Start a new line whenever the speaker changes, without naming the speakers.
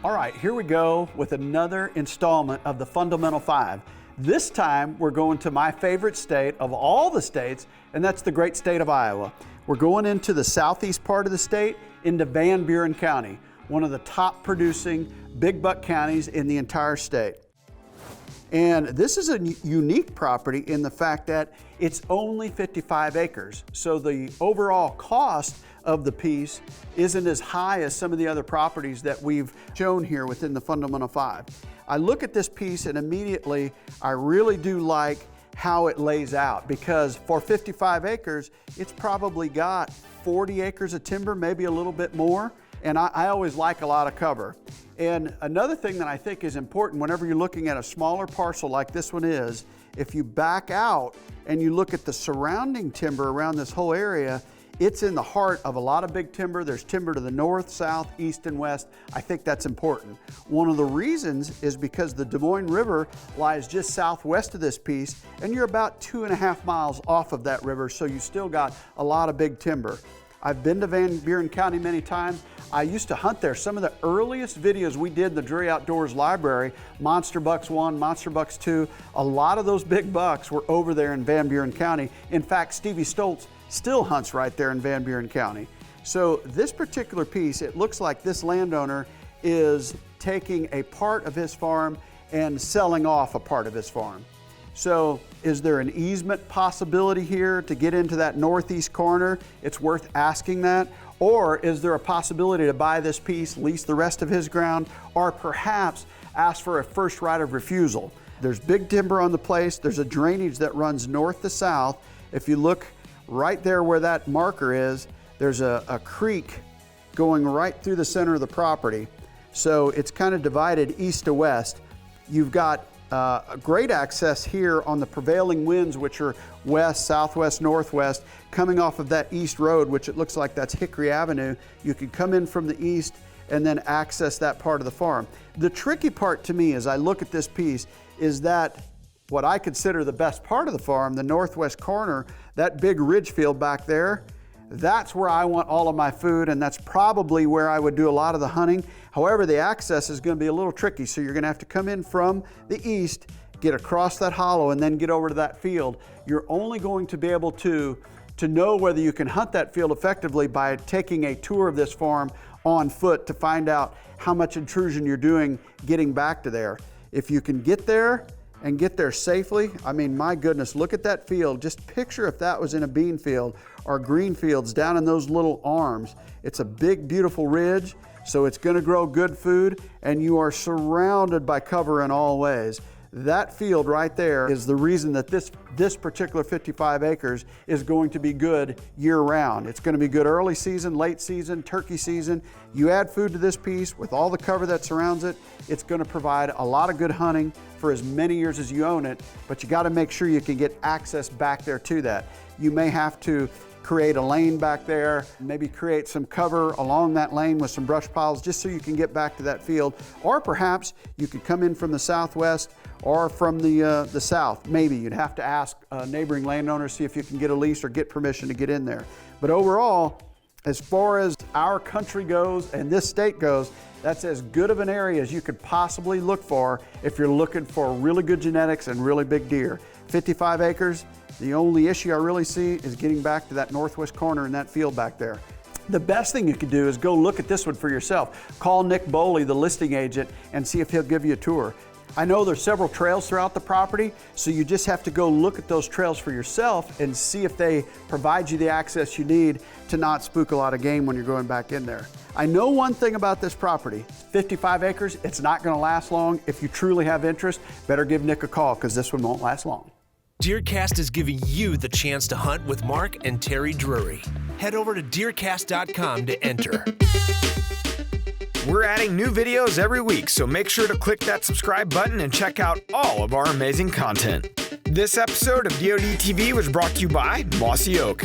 All right, here we go with another installment of the Fundamental 5. This time we're going to my favorite state of all the states, and that's the great state of Iowa. We're going into the southeast part of the state, into Van Buren County, one of the top producing big buck counties in the entire state. And this is a unique property in the fact that it's only 55 acres. So the overall cost of the piece isn't as high as some of the other properties that we've shown here within the Fundamental 5. I look at this piece and immediately I really do like how it lays out, because for 55 acres, it's probably got 40 acres of timber, maybe a little bit more. And I always like a lot of cover. And another thing that I think is important whenever you're looking at a smaller parcel like this one is, if you back out and you look at the surrounding timber around this whole area, it's in the heart of a lot of big timber. There's timber to the north, south, east, and west. I think that's important. One of the reasons is because the Des Moines River lies just southwest of this piece, and you're about 2.5 miles off of that river, so you still got a lot of big timber. I've been to Van Buren County many times. I used to hunt there. Some of the earliest videos we did in the Drury Outdoors Library, Monster Bucks 1, Monster Bucks 2, a lot of those big bucks were over there in Van Buren County. In fact, Stevie Stoltz still hunts right there in Van Buren County. So this particular piece, it looks like this landowner is taking a part of his farm and selling off a part of his farm. So is there an easement possibility here to get into that northeast corner? It's worth asking that. Or is there a possibility to buy this piece, lease the rest of his ground, or perhaps ask for a first right of refusal? There's big timber on the place. There's a drainage that runs north to south. If you look right there where that marker is, there's a creek going right through the center of the property. So it's kind of divided east to west. You've got great access here on the prevailing winds, which are west, southwest, northwest, coming off of that east road, which it looks like that's Hickory Avenue. You can come in from the east and then access that part of the farm. The tricky part to me as I look at this piece is that what I consider the best part of the farm, the northwest corner, that big ridge field back there, that's where I want all of my food, and that's probably where I would do a lot of the hunting. However, the access is going to be a little tricky, so you're going to have to come in from the east, get across that hollow, and then get over to that field. You're only going to be able to know whether you can hunt that field effectively by taking a tour of this farm on foot to find out how much intrusion you're doing getting back to there. If you can get there and get there safely, I mean, my goodness, look at that field. Just picture if that was in a bean field or green fields down in those little arms. It's a big, beautiful ridge, so it's gonna grow good food, and you are surrounded by cover in all ways. That field right there is the reason that this particular 55 acres is going to be good year-round. It's going to be good early season, late season, turkey season. You add food to this piece with all the cover that surrounds it, it's going to provide a lot of good hunting for as many years as you own it, but you got to make sure you can get access back there to that. You may have to create a lane back there, maybe create some cover along that lane with some brush piles just so you can get back to that field. Or perhaps you could come in from the southwest or from the south. Maybe you'd have to ask neighboring landowners, see if you can get a lease or get permission to get in there. But overall, as far as our country goes and this state goes, that's as good of an area as you could possibly look for if you're looking for really good genetics and really big deer. 55 acres, the only issue I really see is getting back to that northwest corner in that field back there. The best thing you could do is go look at this one for yourself. Call Nick Boley, the listing agent, and see if he'll give you a tour. I know there's several trails throughout the property, so you just have to go look at those trails for yourself and see if they provide you the access you need to not spook a lot of game when you're going back in there. I know one thing about this property, 55 acres, it's not gonna last long. If you truly have interest, better give Nick a call, because this one won't last long.
DeerCast is giving you the chance to hunt with Mark and Terry Drury. Head over to DeerCast.com to enter.
We're adding new videos every week, so make sure to click that subscribe button and check out all of our amazing content. This episode of DoD TV was brought to you by Mossy Oak.